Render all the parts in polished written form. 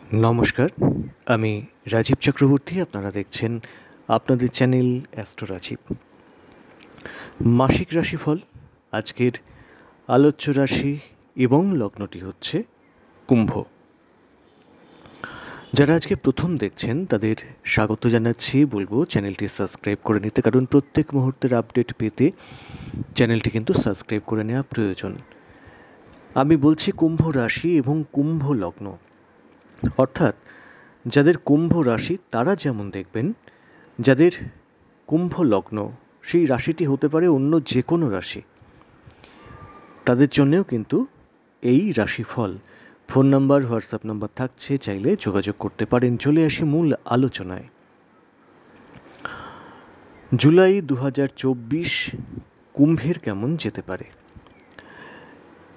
নমস্কার, আমি রাজীব চক্রবর্তী। আপনারা দেখছেন আপনাদের চ্যানেল অ্যাস্ট্রো রাজীব। মাসিক রাশিফল। আজকের আলোচ্য রাশি এবং লগ্নটি হচ্ছে কুম্ভ। যারা আজকে প্রথম দেখছেন তাদের স্বাগত জানাচ্ছি। বলবো চ্যানেলটি সাবস্ক্রাইব করে নিতে, কারণ প্রত্যেক মুহূর্তের আপডেট পেতে চ্যানেলটি কিন্তু সাবস্ক্রাইব করে নেওয়া প্রয়োজন। আমি বলছি কুম্ভ রাশি এবং কুম্ভ লগ্ন, অর্থাৎ যাদের কুম্ভ রাশি তারা যেমন দেখবেন, যাদের কুম্ভ লগ্ন সেই রাশিটি হতে পারে অন্য যে কোনো রাশি, তাদের জন্যেও কিন্তু এই রাশিফল। ফোন নাম্বার, হোয়াটসঅ্যাপ নাম্বার থাকছে, চাইলে যোগাযোগ করতে পারেন। চলে আসি মূল আলোচনায়। জুলাই 2024 কুম্ভের কেমন যেতে পারে।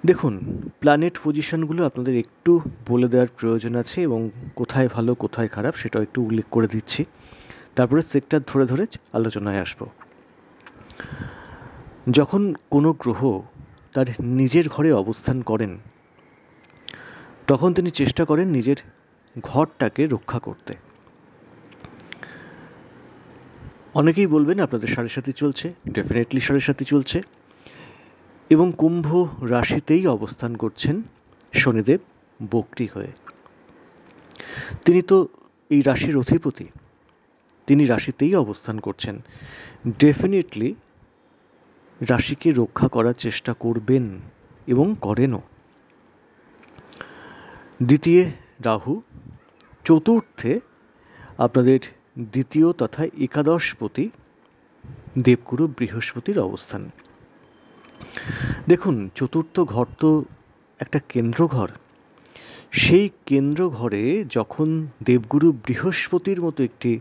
দেখুন, প্ল্যানেট পজিশনগুলো আপনাদের একটু বলে দেওয়ার প্রয়োজন আছে, এবং কোথায় ভালো কোথায় খারাপ সেটাও একটু উল্লেখ করে দিচ্ছি। তারপরে সেক্টর ধরে ধরে আলোচনায় আসব। যখন কোনো গ্রহ তার নিজের ঘরে অবস্থান করেন, তখন তিনি চেষ্টা করেন নিজের ঘরটাকে রক্ষা করতে। অনেকেই বলবেন আপনাদের সাড়ে সাথী চলছে, ডেফিনেটলি সাড়ে সাথী চলছে, এবং কুম্ভ রাশিতেই অবস্থান করছেন শনিদেব বক্রী হয়ে। তিনি তো এই রাশির অধিপতি, তিনি রাশিতেই অবস্থান করছেন, ডেফিনেটলি রাশিকে রক্ষা করার চেষ্টা করবেন এবং করেনও। দ্বিতীয় রাহু, চতুর্থে আপনাদের দ্বিতীয় তথা একাদশপতি দেবগুরু বৃহস্পতির অবস্থান। দেখুন, চতুর্থ ঘর তো একটা কেন্দ্র ঘর। সেই কেন্দ্র ঘরে যখন দেবগুরু বৃহস্পতির মতো একটি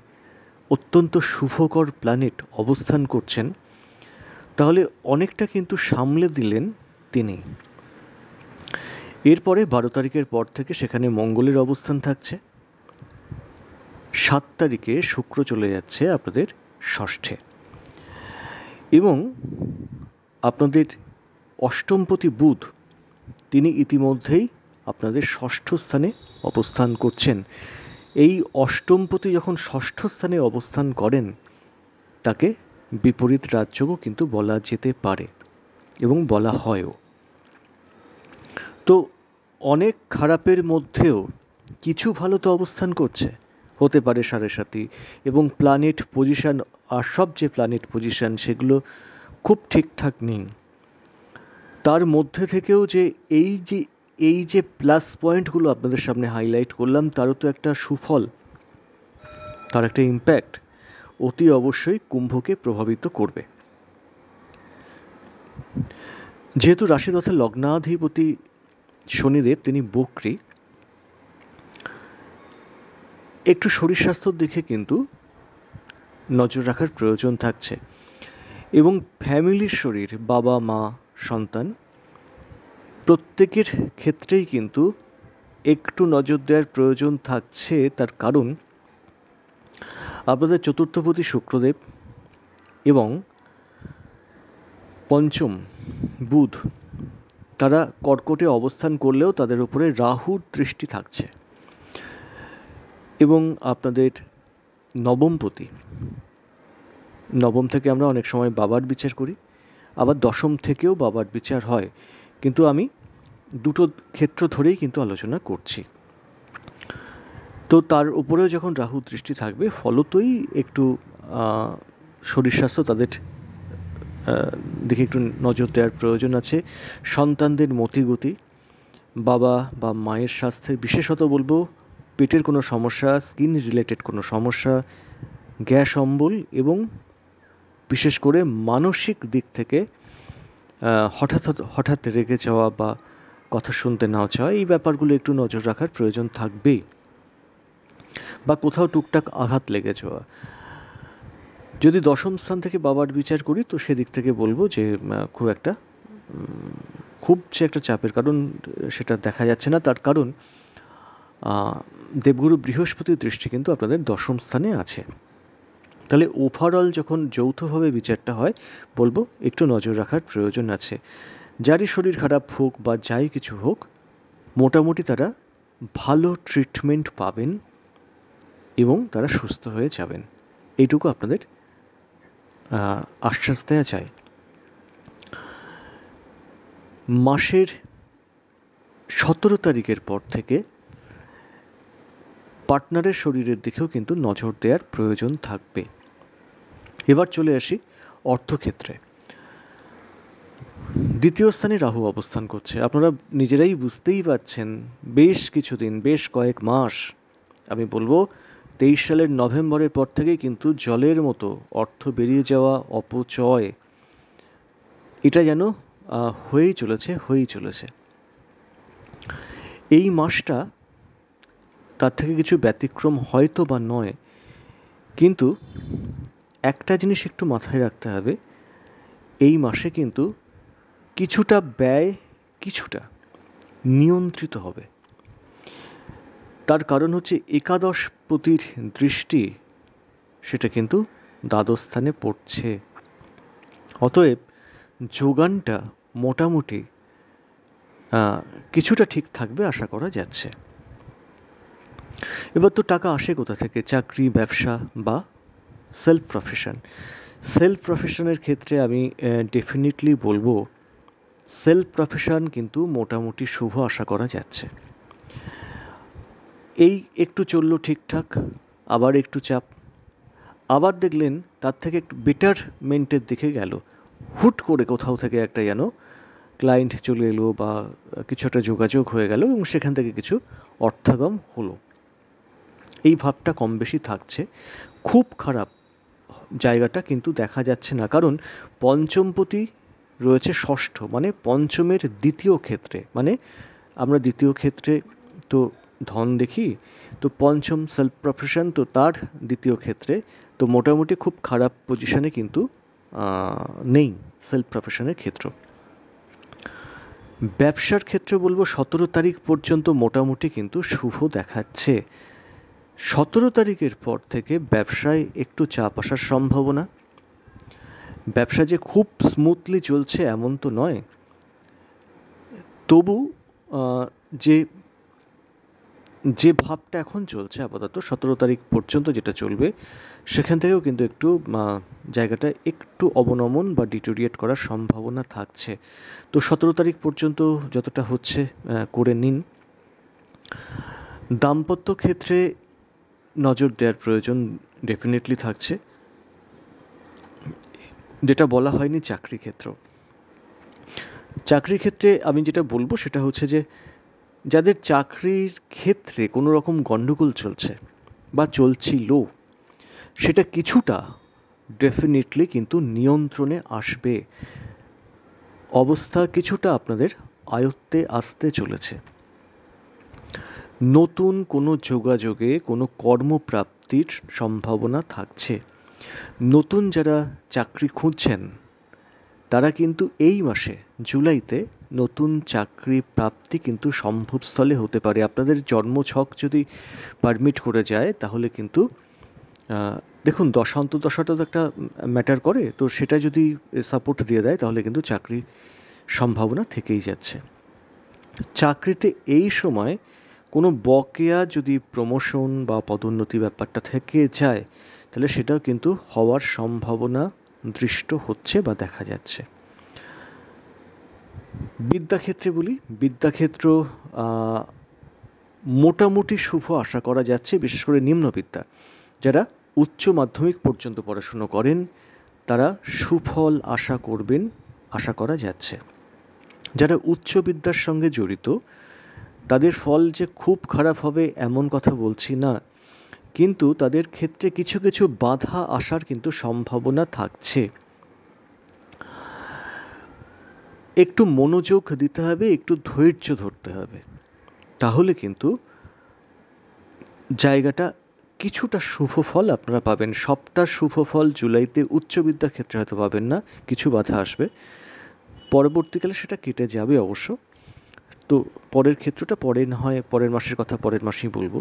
অত্যন্ত শুভকর প্ল্যানেট অবস্থান করছেন, তাহলে অনেকটা কিন্তু সামলে দিলেন তিনি। এরপরে 12 তারিখের পর থেকে সেখানে মঙ্গলের অবস্থান থাকছে। 7 তারিখে শুক্র চলে যাচ্ছে আপনাদের ষষ্ঠে, এবং আপনাদের অষ্টমপতি বুধ তিনি ইতিমধ্যেই আপনাদের ষষ্ঠ স্থানে অবস্থান করছেন। এই অষ্টমপতি যখন ষষ্ঠ স্থানে অবস্থান করেন, তাকে বিপরীত রাজযোগও কিন্তু বলা যেতে পারে এবং বলা হয়ও। তো অনেক খারাপের মধ্যেও কিছু ভালো তো অবস্থান করছে, হতে পারে সাড়ে সাথী, এবং প্ল্যানেট পজিশন, আর সব যে প্ল্যানেট পজিশন সেগুলো খুব ঠিকঠাক নেই। তার মধ্যে থেকেও যে এই যে প্লাস পয়েন্টগুলো আপনাদের সামনে হাইলাইট করলাম, তারও তো একটা সুফল, তার একটা ইম্প্যাক্ট অতি অবশ্যই কুম্ভকে প্রভাবিত করবে। যেহেতু রাশি তথা লগ্নাধিপতি শনিদেব তিনি বক্রী, একটু শরীর স্বাস্থ্যের দিকে কিন্তু নজর রাখার প্রয়োজন থাকছে, এবং ফ্যামিলির শরীর, বাবা মা সন্তান প্রত্যেকের ক্ষেত্রেই কিন্তু একটু নজর দেওয়ার প্রয়োজন থাকছে। তার কারণ আপনাদের চতুর্থপতি শুক্রদেব এবং পঞ্চম বুধ, তারা কর্কটে অবস্থান করলেও তাদের উপরে রাহুর দৃষ্টি থাকছে, এবং আপনাদের নবমপতি, নবম থেকে আমরা অনেক সময় বাবার বিচার করি, আবার দশম থেকেও বাবার বিচার হয়, কিন্তু আমি দুটো ক্ষেত্র ধরেই কিন্তু আলোচনা করছি। তো তার উপরেও যখন রাহু দৃষ্টি থাকবে, ফলতই একটু শরীর স্বাস্থ্য তাদের দিকে একটু নজর দেওয়ার প্রয়োজন আছে। সন্তানদের মতিগতি, বাবা বা মায়ের স্বাস্থ্যের, বিশেষত বলবো পেটের কোনো সমস্যা, স্কিন রিলেটেড কোনো সমস্যা, গ্যাস অম্বল, এবং বিশেষ করে মানসিক দিক থেকে হঠাৎ হঠাৎ রেগে যাওয়া বা কথা শুনতে না চাওয়া, এই ব্যাপারগুলো একটু নজর রাখার প্রয়োজন থাকবেই, বা কোথাও টুকটাক আঘাত লেগে যাওয়া। যদি দশম স্থান থেকে বাবার বিচার করি, তো সেদিক থেকে বলবো যে খুব যে একটা চাপের কারণ সেটা দেখা যাচ্ছে না। তার কারণ দেবগুরু বৃহস্পতির দৃষ্টি কিন্তু আপনাদের দশম স্থানে আছে। তাহলে ওভারঅল যখন যৌথভাবে বিচারটা হয়, বলবো একটু নজর রাখার প্রয়োজন আছে। যারই শরীর খারাপ হোক বা যাই কিছু হোক, মোটামুটি তারা ভালো ট্রিটমেন্ট পাবেন এবং তারা সুস্থ হয়ে যাবেন, এইটুকু আপনাদের আশ্বাস দেওয়া যায়। মাসের 17 তারিখের পর থেকে পার্টনারের শরীরের দিকেও কিন্তু নজর দেওয়ার প্রয়োজন থাকবে। এবার চলে আসি অর্থক্ষেত্রে। দ্বিতীয় স্থানে রাহু অবস্থান করছে। আপনারা নিজেরাই বুঝতেই পারছেন, বেশ কিছুদিন, বেশ কয়েক মাস, আমি বলবো 23 সালের নভেম্বরের পর থেকেই কিন্তু জলের মতো অর্থ বেরিয়ে যাওয়া, অপচয়, এটা যেন হয়েই চলেছে। এই মাসটা তার থেকে কিছু ব্যতিক্রম হয়তো বা নয়, কিন্তু একটা জিনিস একটু মাথায় রাখতে হবে, এই মাসে কিন্তু কিছুটা ব্যয় কিছুটা নিয়ন্ত্রিত হবে। তার কারণ হচ্ছে একাদশ পতির দৃষ্টি সেটা কিন্তু দ্বাদশ স্থানে পড়ছে। অতএব যোগানটা মোটামুটি কিছুটা ঠিক থাকবে আশা করা যাচ্ছে। এবার তো টাকা আসে কোথা থেকে? চাকরি, ব্যবসা বা সেলফ প্রফেশনের ক্ষেত্রে আমি ডেফিনেটলি বলবো সেলফ প্রফেশন কিন্তু মোটামুটি শুভ আশা করা যাচ্ছে। এই একটু চললো ঠিকঠাক, আবার একটু চাপ, আবার দেখলেন তার থেকে একটু বেটারমেন্টের দিকে গেল, হুট করে কোথাও থেকে একটা যেন ক্লায়েন্ট চলে এলো বা কিছু একটা যোগাযোগ হয়ে গেল এবং সেখান থেকে কিছু অর্থাগম হলো। এই ভাবটা কম বেশি থাকছে। খুব খারাপ জায়গাটা কিন্তু দেখা যাচ্ছে না, কারণ পঞ্চমপতি রয়েছে ষষ্ঠ, মানে পঞ্চমের দ্বিতীয় ক্ষেত্রে, মানে আমরা দ্বিতীয় ক্ষেত্রে তো ধন দেখি, তো পঞ্চম সেলফ প্রফেশন তো তার দ্বিতীয় ক্ষেত্রে, তো মোটামুটি খুব খারাপ পজিশনে কিন্তু নেই সেলফ প্রফেশনের ক্ষেত্র। ব্যবসার ক্ষেত্রে বলবো 17 তারিখ পর্যন্ত মোটামুটি কিন্তু শুভ দেখাচ্ছে। 17 তারিখের পর থেকে ব্যবসায় একটু চাপ আসার সম্ভাবনা। ব্যবসা যে খুব স্মুথলি চলছে এমন তো নয়, তবু যে যে ভাবটা এখন চলছে আপাতত 17 তারিখ পর্যন্ত যেটা চলবে, সেখান থেকেও কিন্তু একটু জায়গাটা একটু অবনমন বা ডিটোরিয়েট করার সম্ভাবনা থাকছে। তো 17 তারিখ পর্যন্ত যতটা হচ্ছে করে নিন। দাম্পত্য ক্ষেত্রে নজর দেওয়ার প্রয়োজন ডেফিনেটলি থাকছে, যেটা বলা হয়নি চাকরি ক্ষেত্রে আমি যেটা বলবো সেটা হচ্ছে যে যাদের চাকরির ক্ষেত্রে কোনো রকম গণ্ডগোল চলছে বা চলছিল, সেটা কিছুটা ডেফিনেটলি কিন্তু নিয়ন্ত্রণে আসবে, অবস্থা কিছুটা আপনাদের আয়ত্তে আসতে চলেছে। নতুন কোনো যোগাযোগে কোনো কর্মপ্রাপ্তির সম্ভাবনা থাকছে। নতুন যারা চাকরি খুঁজছেন তারা কিন্তু এই মাসে জুলাইতে নতুন চাকরি প্রাপ্তি কিন্তু সম্ভবস্থলে হতে পারে। আপনাদের জন্মছক যদি পারমিট করে যায় তাহলে কিন্তু দেখুন দশাটা তো একটা ম্যাটার করে, তো সেটা যদি সাপোর্ট দিয়ে দেয় তাহলে কিন্তু চাকরির সম্ভাবনা থেকেই যাচ্ছে। চাকরিতে এই সময় কোনো বকেয়া যদি প্রমোশন বা পদোন্নতি ব্যাপারটা থেকে যায় তাহলে সেটাও কিন্তু হওয়ার সম্ভাবনা দৃষ্ট হচ্ছে বা দেখা যাচ্ছে। বিদ্যাক্ষেত্রে বলি, বিদ্যাক্ষেত্র মোটামুটি শুভ আশা করা যাচ্ছে, বিশেষ করে নিম্নবিদ্যা যারা উচ্চ মাধ্যমিক পর্যন্ত পড়াশুনো করেন তারা সুফল আশা করবেন, আশা করা যাচ্ছে। যারা উচ্চ বিদ্যার সঙ্গে জড়িত তাদের ফল যে খুব খারাপ হবে এমন কথা বলছি না, কিন্তু তাদের ক্ষেত্রে কিছু কিছু বাধা আসার কিন্তু সম্ভাবনা থাকছে। একটু মনোযোগ দিতে হবে, একটু ধৈর্য ধরতে হবে, তাহলে কিন্তু জায়গাটা কিছুটা শুভ ফল আপনারা পাবেন। সবটা শুভ ফল জুলাইতে উচ্চ বিদ্যার ক্ষেত্রে হয়তো পাবেন না, কিছু বাধা আসবে, পরবর্তীকালে সেটা কেটে যাবে অবশ্য। তো পরের ক্ষেত্রটা পরে না হয় পরের মাসের কথা পরের মাসেই বলবো।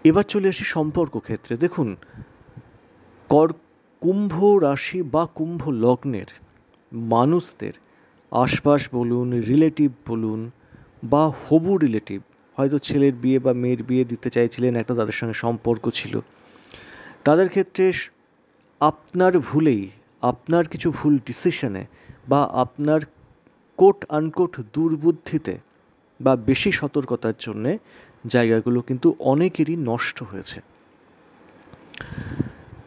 এবার চলে আসি সম্পর্ক ক্ষেত্রে। দেখুন কুম্ভ রাশি বা কুম্ভ লগ্নের মানুষদের আশপাশ বলুন, রিলেটিভ বলুন, বা হবু রিলেটিভ, হয়তো ছেলের বিয়ে বা মেয়ের বিয়ে দিতে চাইছিলেন, একটা তাদের সঙ্গে সম্পর্ক ছিল, তাদের ক্ষেত্রে আপনার ভুলেই, আপনার কিছু ভুল ডিসিশনে বা আপনার কোট আনকোট দুর্বুদ্ধিতে বা বেশি সতর্কতার জন্যে জায়গাগুলো কিন্তু অনেকেরই নষ্ট হয়েছে।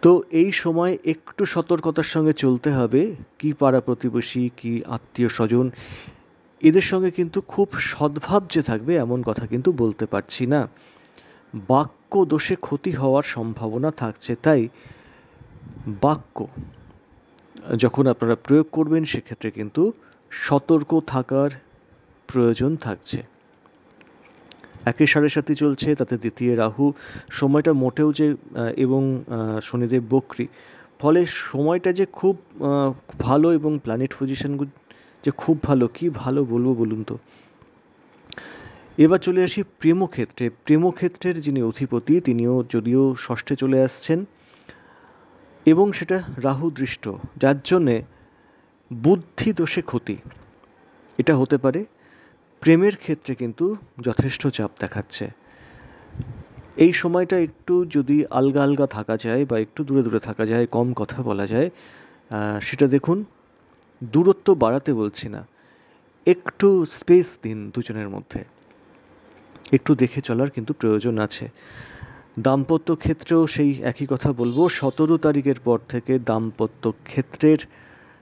তো এই সময় একটু সতর্কতার সঙ্গে চলতে হবে। কি পাড়া প্রতিবেশী, কি আত্মীয় স্বজন, এদের সঙ্গে কিন্তু খুব সদ্ভাব যে থাকবে এমন কথা কিন্তু বলতে পারছি না। বাক্য দোষে ক্ষতি হওয়ার সম্ভাবনা থাকছে, তাই বাক্য যখন আপনারা প্রয়োগ করবেন সেক্ষেত্রে কিন্তু সতর্ক থাকার প্রয়োজন থাকছে। 1.7 চলছে, তাতে দ্বিতীয় রাহু, সময়টা মোটেও যে এবং শনিদেব বক্রী, ফলে সময়টা যে খুব ভালো এবং প্ল্যানেট পজিশনগুলো যে খুব ভালো, কি ভালো বলবো বলুন তো। এবার চলে আসি প্রেমক্ষেত্রে। প্রেমক্ষেত্রের যিনি অধিপতি তিনিও যদিও ষষ্ঠে চলে আসছেন এবং সেটা রাহু দৃষ্ট, যার জন্যে বুদ্ধি দোষে ক্ষতি এটা হতে পারে। প্রেমের ক্ষেত্রে কিন্তু যথেষ্ট চাপ দেখাচ্ছে। এই সময়টা একটু যদি আলগা আলগা থাকা যায় বা একটু দূরে দূরে থাকা যায়, কম কথা বলা যায়, সেটা দেখুন। দূরত্ব বাড়াতে বলছি না, একটু স্পেস দিন দুজনের মধ্যে, একটু দেখে চলার কিন্তু প্রয়োজন আছে। দাম্পত্য ক্ষেত্রেও সেই একই কথা বলবো, 17 তারিখের পর থেকে দাম্পত্য ক্ষেত্রের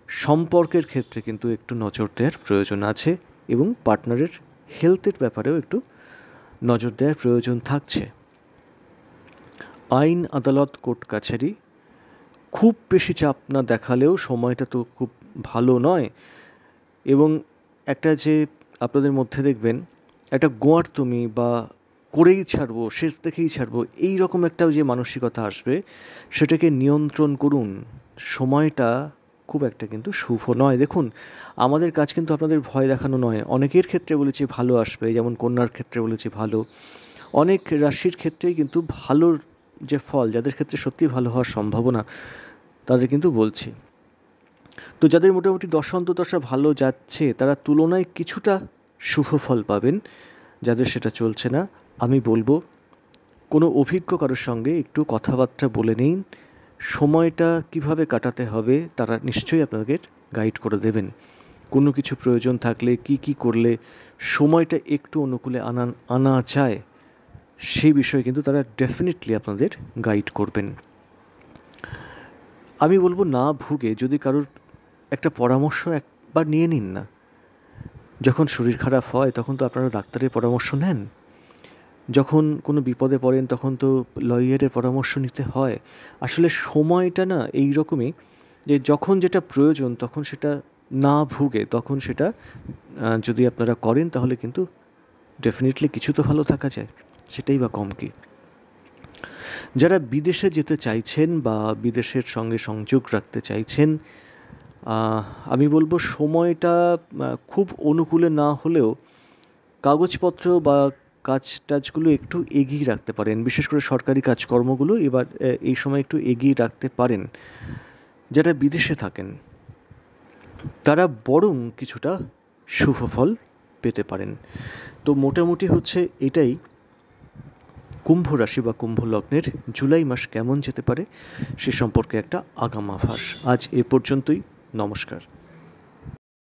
সম্পর্কের ক্ষেত্রে কিন্তু একটু নজর দেওয়ার প্রয়োজন আছে এবং পার্টনারের হেলথের ব্যাপারেও একটু নজর দেওয়ার প্রয়োজন থাকছে। আইন আদালত কোর্ট কাছারি খুব বেশি চাপ না দেখালেও সময়টা তো খুব ভালো নয়, এবং একটা যে আপনাদের মধ্যে দেখবেন একটা গোয়ার্তুমি বা করেই ছাড়বো, শেষ দেখেই ছাড়বো, এই রকম একটা যে মানসিকতা আসবে সেটাকে নিয়ন্ত্রণ করুন। সময়টা খুব একটা কিন্তু শুভ নয়। দেখুন, আমাদের কাজ কিন্তু আপনাদের ভয় দেখানো নয়। অনেকের ক্ষেত্রে বলেছি ভালো আসবে, যেমন কন্যার ক্ষেত্রে বলেছি ভালো, অনেক রাশির ক্ষেত্রেই কিন্তু ভালোর যে ফল, যাদের ক্ষেত্রে সত্যি ভালো হওয়ার সম্ভাবনা, তাদের কিন্তু বলছি। তো যাদের মোটামুটি দশা অন্তর্দশা ভালো যাচ্ছে তারা তুলনায় কিছুটা শুভ ফল পাবেন। যাদের সেটা চলছে না, আমি বলবো কোনো অভিজ্ঞ কারোর সঙ্গে একটু কথাবার্তা বলে নিন। সময়টা কিভাবে কাটাতে হবে তারা নিশ্চয়ই আপনাদের গাইড করে দেবেন। কোনো কিছু প্রয়োজন থাকলে কি কি করলে সময়টা একটু অনুকূলে আনা যায়, সেই বিষয়ে কিন্তু তারা ডেফিনেটলি আপনাদের গাইড করবেন। আমি বলবো না ভুগে যদি কারোর একটা পরামর্শ একবার নিয়ে নিন না। যখন শরীর খারাপ হয় তখন তো আপনারা ডাক্তারের পরামর্শ নেন, যখন কোনো বিপদে পড়েন তখন তো লয়ারের পরামর্শ নিতে হয়। আসলে সময়টা না এই রকমই, যে যখন যেটা প্রয়োজন তখন সেটা না ভুগে তখন সেটা যদি আপনারা করেন তাহলে কিন্তু ডেফিনেটলি কিছু তো ভালো থাকা যায়, সেটাই বা কম কি। যারা বিদেশে যেতে চাইছেন বা বিদেশের সঙ্গে সংযোগ রাখতে চাইছেন, আমি বলবো সময়টা খুব অনুকূলে না হলেও কাগজপত্র বা কাজ টাজগুলো একটু এগিয়ে রাখতে পারেন। বিশেষ করে সরকারি কাজকর্মগুলো এবার এই সময় একটু এগিয়ে রাখতে পারেন। যারা বিদেশে থাকেন তারা বরং কিছুটা শুভ ফল পেতে পারেন। তো মোটামুটি হচ্ছে এটাই কুম্ভ রাশি বা কুম্ভ লগ্নের জুলাই মাস কেমন যেতে পারে সে সম্পর্কে একটা আগাম আভাস। আজ এ পর্যন্তই। নমস্কার।